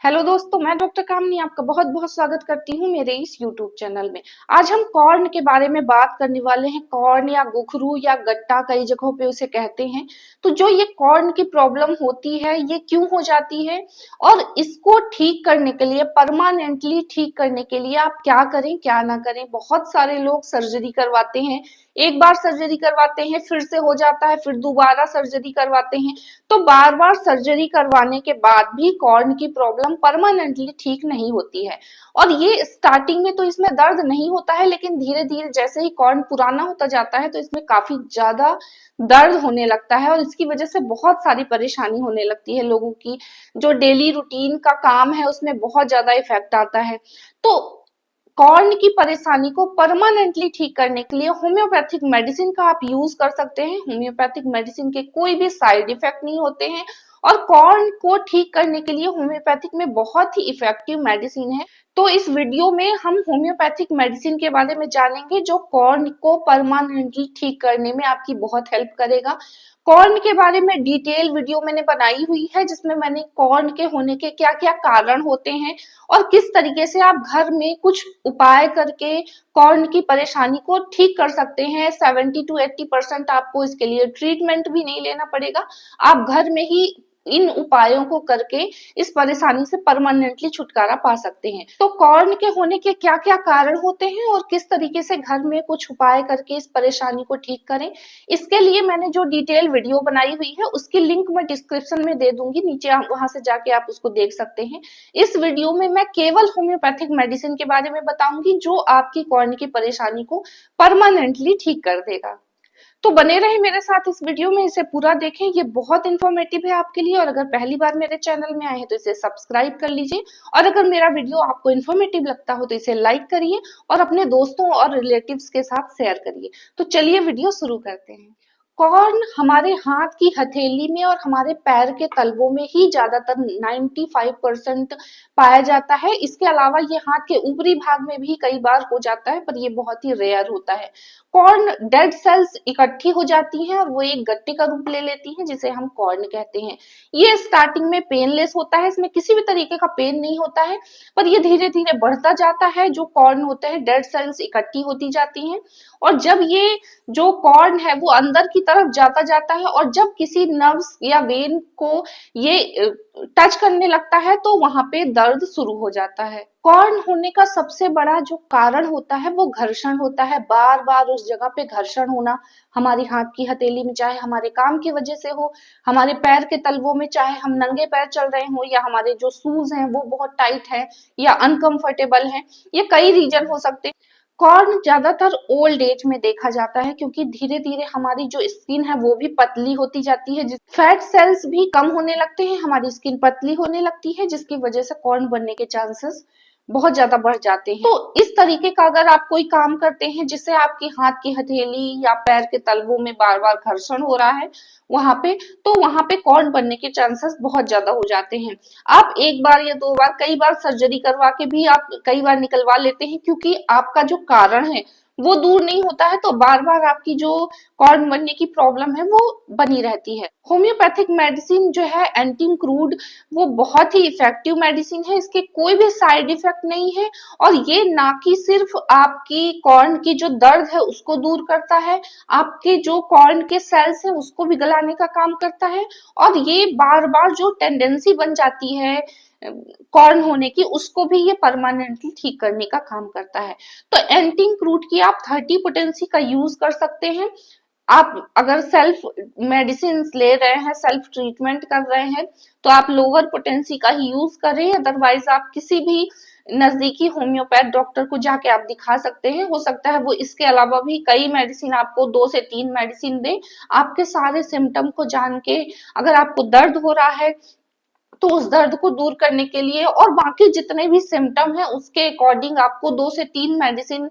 Hello दोस्तों, मैं doctor कामनी आपका बहुत बहुत स्वागत करती हूँ मेरे इस यूट्यूब चैनल में। आज हम कॉर्न के बारे में बात करने वाले हैं। कॉर्न या गुखरू या गट्टा कई जगहों पे उसे कहते हैं। तो जो ये कॉर्न की प्रॉब्लम होती है, ये क्यों हो जाती है और इसको ठीक करने के लिए, परमानेंटली ठीक करने के लिए आप क्या करें क्या ना करें। बहुत सारे लोग सर्जरी करवाते हैं, एक बार सर्जरी करवाते हैं, फिर से हो जाता है, फिर दोबारा सर्जरी करवाते हैं। तो बार बार सर्जरी करवाने के बाद भी कॉर्न की प्रॉब्लम परमानेंटली ठीक नहीं होती है। और ये स्टार्टिंग में तो इसमें दर्द नहीं होता है, लेकिन धीरे धीरे जैसे ही कॉर्न पुराना होता जाता है तो इसमें काफी ज्यादा दर्द होने लगता है और इसकी वजह से बहुत सारी परेशानी होने लगती है। लोगों की जो डेली रूटीन का काम है उसमें बहुत ज्यादा इफेक्ट आता है। तो कॉर्न की परेशानी को परमानेंटली ठीक करने के लिए होम्योपैथिक मेडिसिन का आप यूज कर सकते हैं। होम्योपैथिक मेडिसिन के कोई भी साइड इफेक्ट नहीं होते हैं और कॉर्न को ठीक करने के लिए होम्योपैथिक में बहुत ही इफेक्टिव मेडिसिन है। तो इस वीडियो में हम होम्योपैथिक मेडिसिन के बारे में जानेंगे जो कॉर्न को परमानेंटली ठीक करने में आपकी बहुत हेल्प करेगा। कॉर्न के बारे में डिटेल वीडियो मैंने बनाई हुई है जिसमें मैंने कॉर्न के होने के क्या क्या कारण होते हैं और किस तरीके से आप घर में कुछ उपाय करके कॉर्न की परेशानी को ठीक कर सकते हैं। 70 to 80% आपको इसके लिए ट्रीटमेंट भी नहीं लेना पड़ेगा। आप घर में ही इन उपायों को करके इस परेशानी से परमानेंटली छुटकारा पा सकते हैं। तो कॉर्न के होने के क्या क्या कारण होते हैं और किस तरीके से घर में कुछ उपाय करके इस परेशानी को ठीक करें, इसके लिए मैंने जो डिटेल वीडियो बनाई हुई है उसकी लिंक मैं डिस्क्रिप्शन में दे दूंगी, नीचे आप वहां से जाके आप उसको देख सकते हैं। इस वीडियो में मैं केवल होम्योपैथिक मेडिसिन के बारे में बताऊंगी जो आपकी कॉर्न की परेशानी को परमानेंटली ठीक कर देगा। तो बने रहे मेरे साथ इस वीडियो में, इसे पूरा देखें, ये बहुत इंफॉर्मेटिव है आपके लिए। और अगर पहली बार मेरे चैनल में आए हैं तो इसे सब्सक्राइब कर लीजिए और अगर मेरा वीडियो आपको इंफॉर्मेटिव लगता हो तो इसे लाइक करिए और अपने दोस्तों और रिलेटिव्स के साथ शेयर करिए। तो चलिए वीडियो शुरू करते हैं। कॉर्न हमारे हाथ की हथेली में और हमारे पैर के तलवों में ही ज्यादातर 95% पाया जाता है। इसके अलावा ये हाथ के ऊपरी भाग में भी कई बार हो जाता है, पर ये बहुत ही रेयर होता है। कॉर्न डेड सेल्स इकट्ठी हो जाती हैं और वो एक गट्टे का रूप ले लेती हैं जिसे हम कॉर्न कहते हैं। ये स्टार्टिंग में पेनलेस होता है, इसमें किसी भी तरीके का पेन नहीं होता है, पर ये धीरे धीरे बढ़ता जाता है। जो कॉर्न होते हैं, डेड सेल्स इकट्ठी होती जाती हैं और जब ये जो कॉर्न है वो अंदर की तरफ जाता जाता है और जब किसी नर्व्स या वेन को ये टच करने लगता है तो वहां पे दर्द शुरू हो जाता है। कॉर्न होने का सबसे बड़ा जो कारण होता है वो घर्षण होता है। बार बार उस जगह पे घर्षण होना, हमारी हाथ की हथेली में, चाहे हमारे काम की वजह से हो, हमारे पैर के तलवों में, चाहे हम नंगे पैर चल रहे हो या हमारे जो शूज हैं वो बहुत टाइट है या अनकंफर्टेबल है, ये कई रीजन हो सकते हैं। कॉर्न ज्यादातर ओल्ड एज में देखा जाता है क्योंकि धीरे धीरे हमारी जो स्किन है वो भी पतली होती जाती है, फैट सेल्स भी कम होने लगते हैं, हमारी स्किन पतली होने लगती है जिसकी वजह से कॉर्न बनने के चांसेस बहुत ज्यादा बढ़ जाते हैं। तो इस तरीके का अगर आप कोई काम करते हैं जिससे आपकी हाथ की हथेली या पैर के तलवों में बार बार घर्षण हो रहा है वहां पे, तो वहां पे कॉर्न बनने के चांसेस बहुत ज्यादा हो जाते हैं। आप एक बार या दो बार, कई बार सर्जरी करवा के भी आप कई बार निकलवा लेते हैं क्योंकि आपका जो कारण है वो दूर नहीं होता है, तो बार बार आपकी जो कॉर्न बनने की प्रॉब्लम है वो बनी रहती है। होम्योपैथिक मेडिसिन जो है एंटी क्रूड, वो बहुत ही इफेक्टिव मेडिसिन है। इसके कोई भी साइड इफेक्ट नहीं है और ये ना कि सिर्फ आपकी कॉर्न की जो दर्द है उसको दूर करता है, आपके जो कॉर्न के सेल्स है उसको भी गलाने का काम करता है और ये बार बार जो टेंडेंसी बन जाती है कॉर्न होने की उसको भी ये परमानेंटली ठीक करने का काम करता है। तो एंटी क्रूड की आप 30 पोटेंसी का यूज कर सकते हैं। आप अगर सेल्फ मेडिसिन ले रहे हैं, सेल्फ ट्रीटमेंट कर रहे हैं, तो आप लोअर पोटेंसी का ही यूज करें। अदरवाइज आप किसी भी नजदीकी होम्योपैथ डॉक्टर को जाके आप दिखा सकते हैं। हो सकता है वो इसके अलावा भी कई मेडिसिन आपको 2 से 3 मेडिसिन दे, आपके सारे सिम्टम को जान के। अगर आपको दर्द हो रहा है तो उस दर्द को दूर करने के लिए और बाकी जितने भी सिम्टम है उसके अकॉर्डिंग आपको 2 से 3 मेडिसिन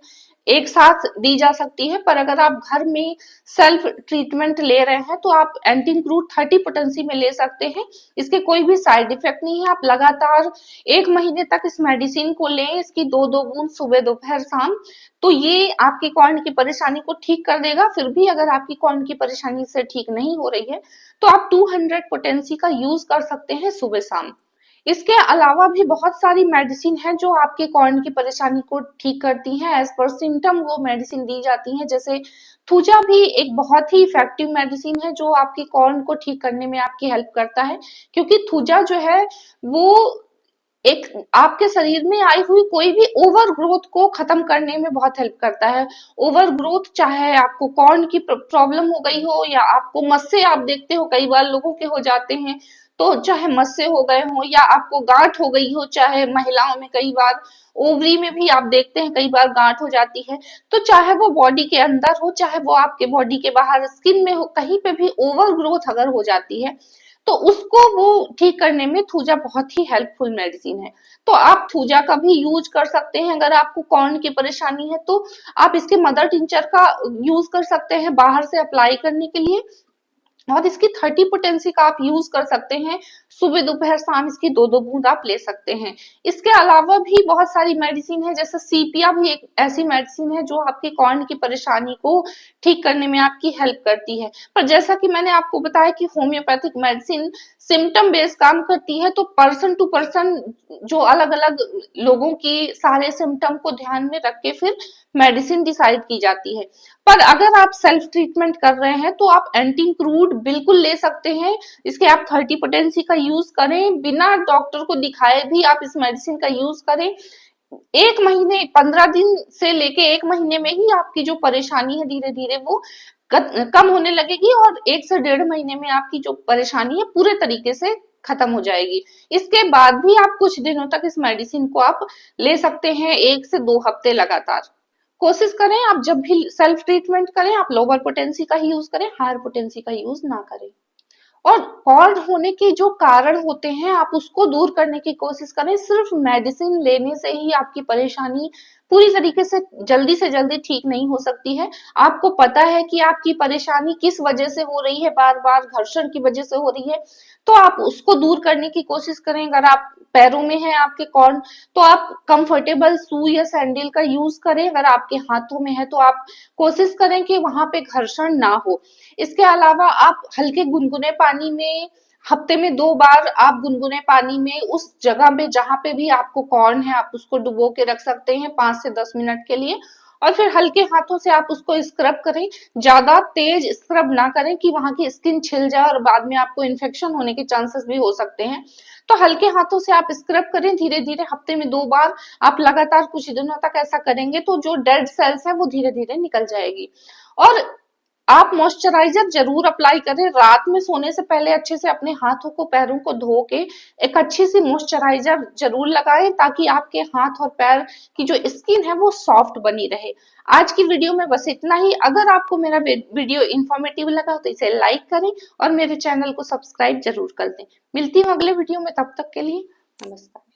एक साथ दी जा सकती है। पर अगर आप घर में सेल्फ ट्रीटमेंट ले रहे हैं तो आप एंटी क्रूड 30 पोटेंसी में ले सकते हैं। इसके कोई भी साइड इफेक्ट नहीं है। आप लगातार 1 महीने तक इस मेडिसिन को लें, इसकी 2-2 बूंद सुबह दोपहर शाम, तो ये आपकी कॉर्न की परेशानी को ठीक कर देगा। फिर भी अगर आपकी कॉर्न की परेशानी से ठीक नहीं हो रही है तो आप 200 पोटेंसी का यूज कर सकते हैं सुबह शाम। इसके अलावा भी बहुत सारी मेडिसिन है जो आपके कॉर्न की परेशानी को ठीक करती हैं। एज पर सिम्टम वो मेडिसिन दी जाती हैं। जैसे थूजा भी एक बहुत ही इफेक्टिव मेडिसिन है जो आपकी कॉर्न को ठीक करने में आपकी हेल्प करता है, क्योंकि थूजा जो है वो एक आपके शरीर में आई हुई कोई भी ओवर ग्रोथ को खत्म करने में बहुत हेल्प करता है। ओवर ग्रोथ चाहे आपको कॉर्न की प्रॉब्लम हो गई हो या आपको मस्से, आप देखते हो कई बार लोगों के हो जाते हैं, तो चाहे मस्से हो गए हो या आपको गांठ हो गई हो, चाहे महिलाओं में कई बार ओवरी में भी आप देखते हैं कई बार गांठ हो जाती है, तो चाहे वो बॉडी के अंदर हो चाहे वो आपके बॉडी के बाहर स्किन में हो, कहीं पे भी ओवर ग्रोथ अगर हो जाती है तो उसको वो ठीक करने में थूजा बहुत ही हेल्पफुल मेडिसिन है। तो आप थूजा का भी यूज कर सकते हैं। अगर आपको कॉर्न की परेशानी है तो आप इसके मदर टिंचर का यूज कर सकते हैं बाहर से अप्लाई करने के लिए, और इसकी 30 पोटेंसी का आप यूज कर सकते हैं। सुबह दोपहर शाम इसकी 2-2 बूंद आप ले सकते हैं। इसके अलावा भी बहुत सारी मेडिसिन है, जैसे सीपिया भी एक ऐसी मेडिसिन है जो आपकी कॉर्न की परेशानी को ठीक करने में आपकी हेल्प करती है। पर जैसा कि मैंने आपको बताया कि होम्योपैथिक मेडिसिन सिम्टम बेस्ड काम करती है, तो पर्सन टू पर्सन जो अलग अलग लोगों की सारे सिम्टम को ध्यान में रख के फिर मेडिसिन डिसाइड की जाती है। पर अगर आप सेल्फ ट्रीटमेंट कर रहे हैं तो आप एंटी क्रूड बिल्कुल ले सकते हैं। इसके आप 30 पोटेंसी का यूज करें, बिना डॉक्टर को दिखाए भी आप इस मेडिसिन का यूज करें। 1 महीने 15 दिन से लेके 1 महीने में ही आपकी जो परेशानी है धीरे धीरे वो कम होने लगेगी, और 1 से 1.5 महीने में आपकी जो परेशानी है पूरे तरीके से खत्म हो जाएगी। इसके बाद भी आप कुछ दिनों तक इस मेडिसिन को आप ले सकते हैं, 1 से 2 हफ्ते लगातार। कोशिश करें आप जब भी सेल्फ ट्रीटमेंट करें आप लोअर पोटेंसी का ही यूज करें, हायर पोटेंसी का यूज ना करें। और कॉर्ड होने के जो कारण होते हैं आप उसको दूर करने की कोशिश करें। सिर्फ मेडिसिन लेने से ही आपकी परेशानी पूरी तरीके से जल्दी ठीक नहीं हो सकती है। आपको पता है कि आपकी परेशानी किस वजह से हो रही है, बार बार घर्षण की वजह से हो रही है, तो आप उसको दूर करने की कोशिश करें। अगर आप पैरों में है आपके कॉर्न तो आप कंफर्टेबल शू या सैंडल का यूज करें। अगर आपके हाथों में है तो आप कोशिश करें कि वहां पे घर्षण ना हो। इसके अलावा आप हल्के गुनगुने पानी में हफ्ते में 2 बार आप गुनगुने पानी में उस जगह पे जहां पे भी आपको कॉर्न है आप उसको डुबो के रख सकते हैं 5 से 10 मिनट के लिए, और फिर हल्के हाथों से आप उसको स्क्रब करें। ज्यादा तेज स्क्रब ना करें कि वहां की स्किन छिल जाए और बाद में आपको इन्फेक्शन होने के चांसेस भी हो सकते हैं। तो हल्के हाथों से आप स्क्रब करें धीरे धीरे, हफ्ते में 2 बार आप लगातार कुछ दिनों तक ऐसा करेंगे तो जो डेड सेल्स है वो धीरे धीरे निकल जाएगी। और आप मॉइस्चराइजर जरूर अप्लाई करें। रात में सोने से पहले अच्छे से अपने हाथों को पैरों को धो के एक अच्छी सी मॉइस्चराइजर जरूर लगाएं ताकि आपके हाथ और पैर की जो स्किन है वो सॉफ्ट बनी रहे। आज की वीडियो में बस इतना ही। अगर आपको मेरा वीडियो इंफॉर्मेटिव लगा तो इसे लाइक करें और मेरे चैनल को सब्सक्राइब जरूर कर दें। मिलती हूँ अगले वीडियो में, तब तक के लिए नमस्कार।